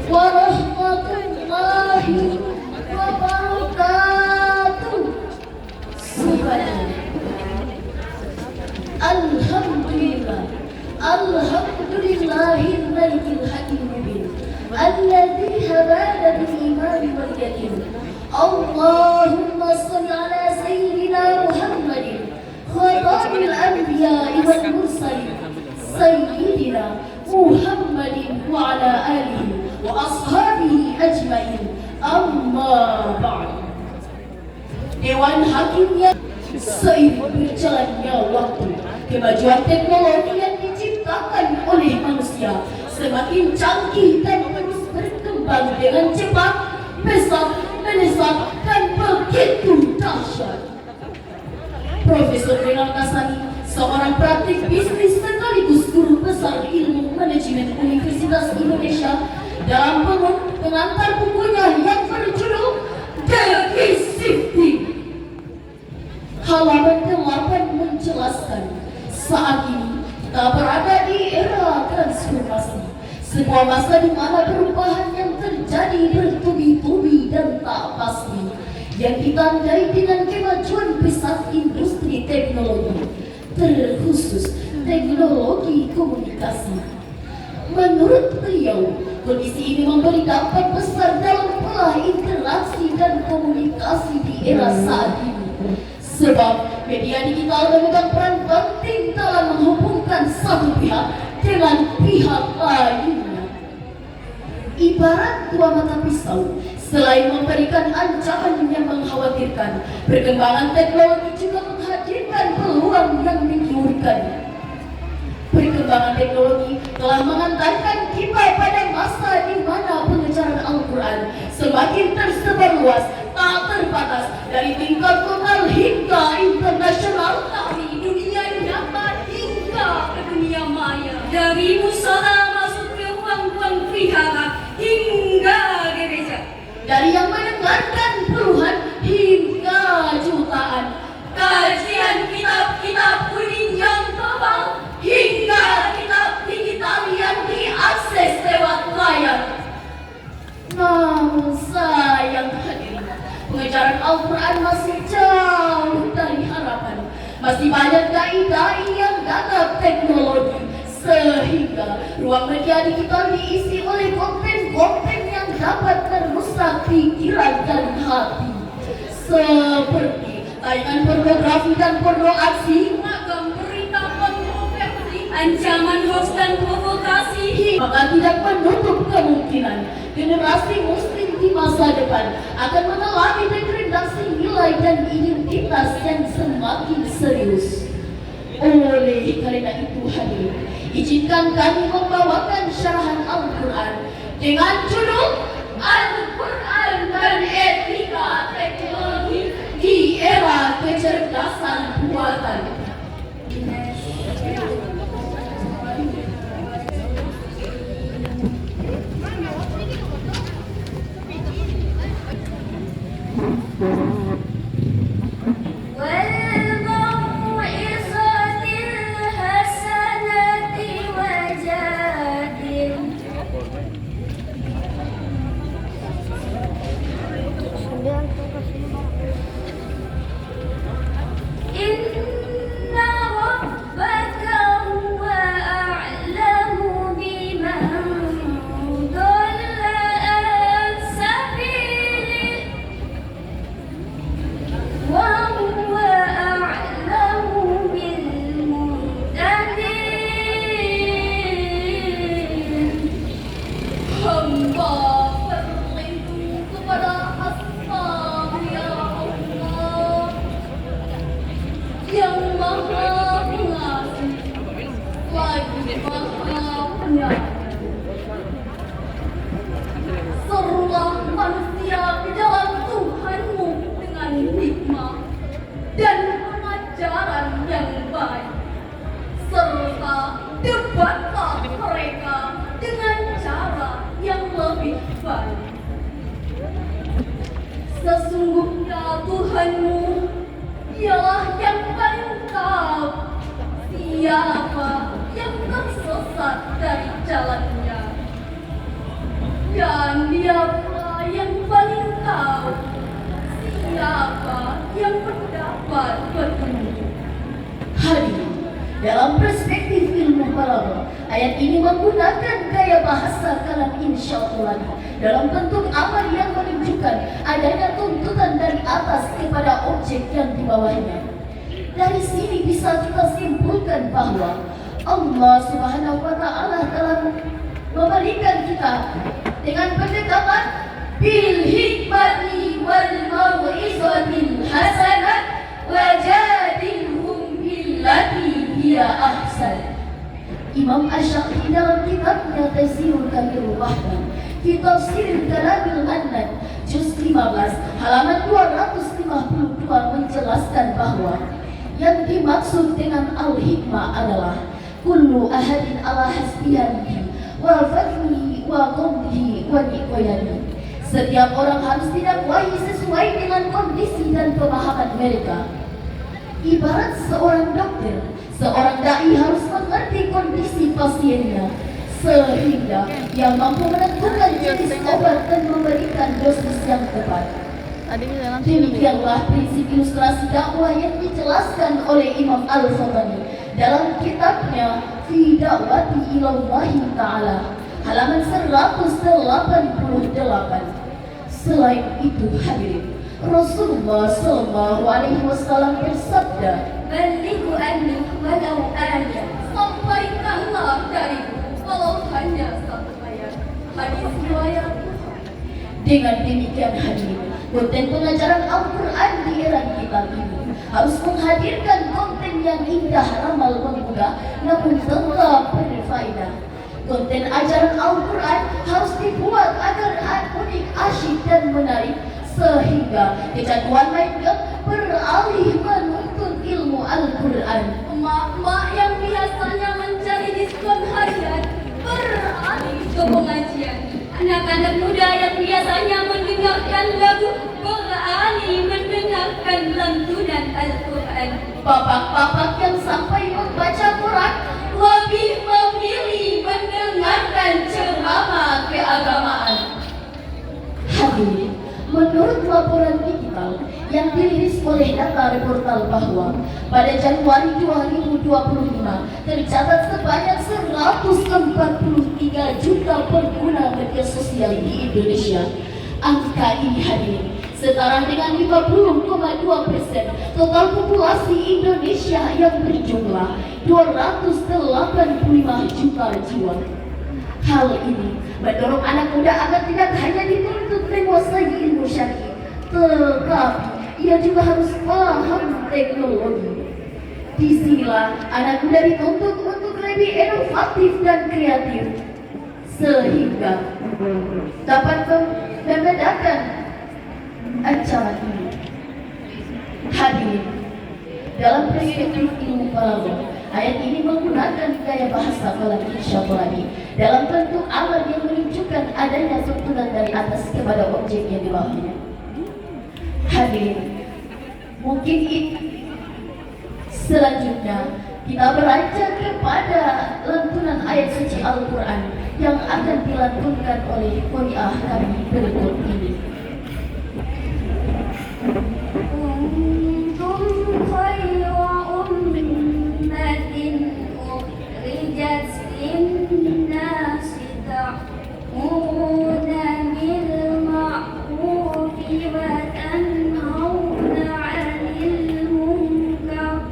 warahmatullahi wabarakatuh. Subhanallah. Alhamdulillah. Alhamdulillahil malikil hakim mubin alladzi habana bil iman wal yaqin. Allahumma shalli ala sayyidina Muhammadin khatamil anbiya'i wal mursalin sayyidina Muhammadin wa ala alihi wa ashabihi ajmain. Amma ba'd. Dewan Hakim yang seiring berjalannya waktu, kemajuan teknologi yang diciptakan oleh manusia semakin canggih dan terus berkembang dengan cepat, pesat, melesat, dan begitu dahsyat. Profesor Renal Kasani, seorang praktik bisnis sekaligus guru besar ilmu manajemen Universitas Indonesia, dalam pengantar bukunya yang berjudul The Shifting halaman 8 menjelaskan, saat ini kita berada di era transformasi, sebuah masa di mana perubahan yang terjadi bertubi-tubi dan tak pasti, yang ditandai dengan kemajuan pesat industri teknologi, terkhusus teknologi komunikasi. Menurut beliau, kondisi ini memberi dampak besar dalam pola interaksi dan komunikasi di era saat ini. Sebab media digital memegang peran penting dalam menghubungkan satu pihak dengan pihak lainnya. Ibarat dua mata pisau, selain memberikan ancaman yang mengkhawatirkan, perkembangan teknologi juga menghadirkan peluang yang menggiurkan. Perkembangan teknologi telah mengantarkan kita pada masa di mana pengejaran Al-Quran semakin tersebar luas, tak terbatas, dari tingkat lokal hingga internasional, dari dunia nyata hingga ke dunia maya, dari musola masuk ke ruang-ruang prihara hingga gereja, dari yang mendengarkan puluhan hingga jutaan, kajian kitab-kitab kuning yang tebal hingga kitab digital yang diakses lewat layar. Namun sayang hadirin, pengejaran Al-Quran masih jauh dari harapan. Masih banyak dai-dai yang gagap teknologi, sehingga ruang media digital diisi oleh konten-konten yang dapat merusak pikiran dan hati, seperti tayangan pornografi dan porno aksi, ragam berita kontroversi, ancaman hoax dan provokasi. Maka tidak menutup kemungkinan generasi muslim di masa depan akan mengalami degradasi nilai dan identitas yang semakin serius. Oleh karena itu hadirin, izinkan kami membawakan syarahan Al-Quran dengan judul Al-Quran dan Etika Teknologi di Era Kecerdasan Buatan. Serulah manusia ke dalam Tuhanmu dengan hikmah dan pengajaran yang baik, serta debatlah mereka dengan cara yang lebih baik. Sesungguhnya Tuhanmu ialah yang paling tahu siapa yang tersesat dari jalannya. Dan dia pula yang paling tahu siapa yang mendapat petunjuk. Hadirin, dalam perspektif ilmu balaghah, ayat ini menggunakan gaya bahasa kalam insyaallah dalam bentuk amar yang menunjukkan adanya tuntutan dari atas kepada objek yang di bawahnya. Dari sini bisa kita simpulkan bahwa Allah Subhanahu wa taala telah memberikan kita dengan pendekatan bil hikmati wal mau'izatil hasanah wajadilhum billati hiya ahsan. Imam Asy-Syafi'i dalam kitabnya Tafsirul Kamirul Rahman fi Tafsir Kalamil Mannan juz 15 halaman 252 menjelaskan bahwa yang dimaksud dengan al-hikmah adalah kullu ahadin ala hasbiyanihi wa fadlihi wa qadrihi wa niqayani. Setiap orang harus didakwahi sesuai dengan kondisi dan pemahaman mereka. Ibarat seorang dokter, seorang dai harus mengerti kondisi pasiennya sehingga ia mampu menentukan jenis obat dan memberikan dosis yang tepat. Demikianlah prinsip ilustrasi dakwah yang dijelaskan oleh Imam Al-Khattani dalam kitabnya Fi Da'wati Ilallahi Ta'ala halaman 188. Selain itu hadirin, Rasulullah Sallallahu Alaihi Wasallam bersabda, "Balighu anni walau ayat." Sampaikanlah dariku walau hanya satu ayat. Hadis riwayat Bukhari. Dengan demikian hadirin, konten pengajaran Al-Quran di era kita ini harus menghadirkan konten yang indah, ramal, menggugah, namun tetap berfaedah. Konten ajaran Al-Quran harus dibuat agar unik, asyik dan menarik sehingga kecanduan mereka beralih menuntut ilmu Al-Quran. Emak-emak yang biasanya mencari diskon harian beralih ke pengajian. Anak-anak muda yang biasanya mendengarkan lagu beralih mendengarkan lantunan Al-Quran. Bapak-bapak yang sampai membaca Quran lebih memilih mendengarkan ceramah keagamaan. Hadirin, menurut laporan digital yang dirilis oleh Data Reportal bahwa pada Januari 2025 tercatat sebanyak 143 juta pengguna media sosial di Indonesia. Angka ini hadirin setara dengan 50,2% total populasi Indonesia yang berjumlah 285 juta jiwa. Hal ini mendorong anak muda agar tidak hanya dituntut menguasai ilmu syar'i, tetapi ia juga harus paham teknologi. Disinilah anak muda dituntut untuk lebih inovatif dan kreatif sehingga dapat membedakan ancaman ini. Hadirin, dalam perspektif ilmu balaghah, ayat ini menggunakan gaya bahasa kalam insyaallah dalam bentuk amar yang menunjukkan adanya tuntunan dari atas kepada objek yang di bawahnya. Hadirin, mungkin selanjutnya kita beranjak kepada lantunan ayat suci Al-Quran yang akan dilantunkan oleh qari'ah kami berikut ini. Kuntum khayra ummatin ukhrijat lin-nasi ta'muruna bil ma'rufi wa tanhauna 'anil munkar.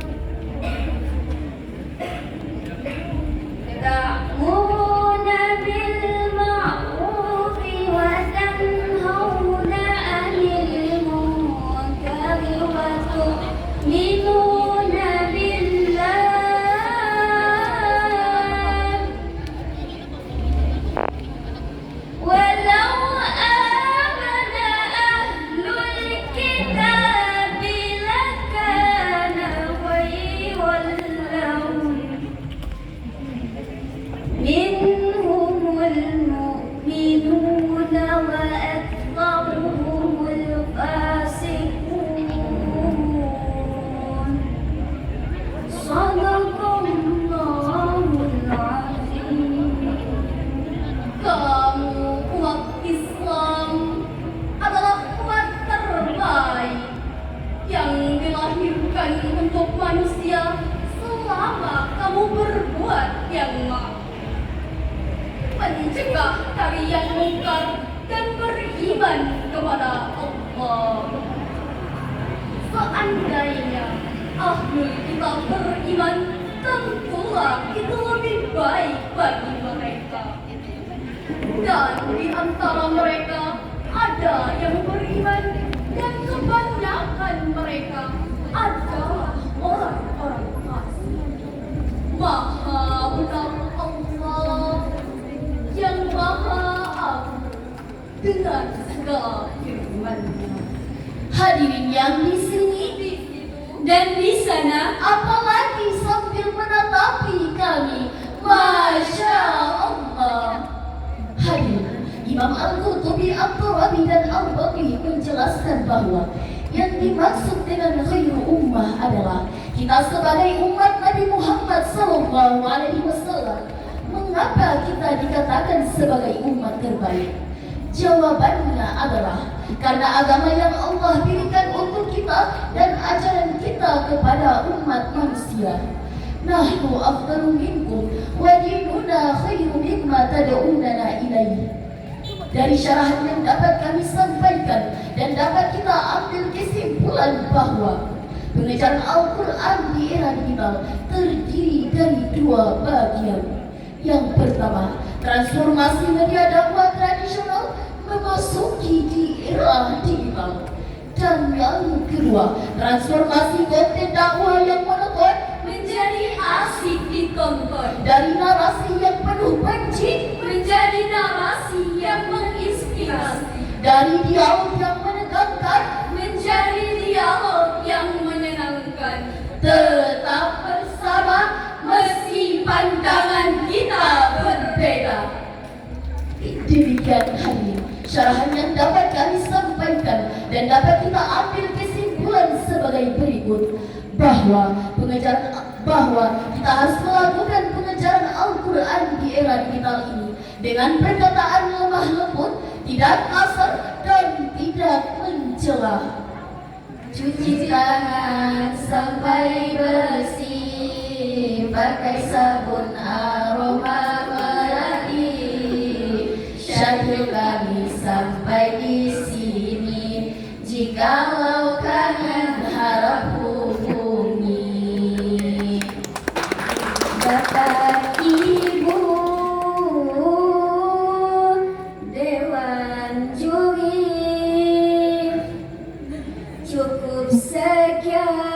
Ta'muruna bil ma'rufi wa tanhauna 'anil munkar wa kepada Allah. Seandainya ahlul kitab beriman, tentulah itu lebih baik bagi mereka. Dan di antara mereka ada yang beriman, dan kebanyakan mereka adalah orang-orang fasik. Maha benar Allah yang maha agung dengan segala firman-Nya. Hadirin yang di sini dan di sana, apalagi sambil menatapi kami, Masya Allah. Hadirin, Imam Al-Qurtubi, At-Turabi dan Al-Baqi menjelaskan bahwa yang dimaksud dengan khairu ummah adalah kita sebagai umat Nabi Muhammad SAW. Mengapa kita dikatakan sebagai umat terbaik? Jawabannya adalah karena agama yang Allah berikan untuk kita dan ajaran kita kepada umat manusia. Nahnu afdalu minkum wa dinuna khairu mimma tad'unana ilaihi. Dari syarahan yang dapat kami sampaikan dan dapat kita ambil kesimpulan bahwa pengajaran Al-Quran di era digital terdiri dari dua bagian. Yang pertama, transformasi media dakwah tradisional memasuki di era digital. Dan yang kedua, transformasi konten dakwah yang monoton menjadi asik ditonton. Dari narasi yang penuh benci menjadi narasi yang menginspirasi. Dari dialog yang menegangkan menjadi dialog yang menyenangkan. Tetap bersama meski pandangan kita berbeda. Demikian hadirin syarahan yang dapat kami sampaikan dan dapat kita ambil kesimpulan sebagai berikut, bahwa kita harus melakukan pengajaran Al-Quran di era digital ini dengan perkataan lemah lembut, tidak kasar dan tidak mencela. Cuci tangan sampai bersih, pakai sabun aroma melati. Syahdu kami sampai di sini, jikalau kangen harap hubungi. Bapak Ibu Dewan Juri, cukup sekian.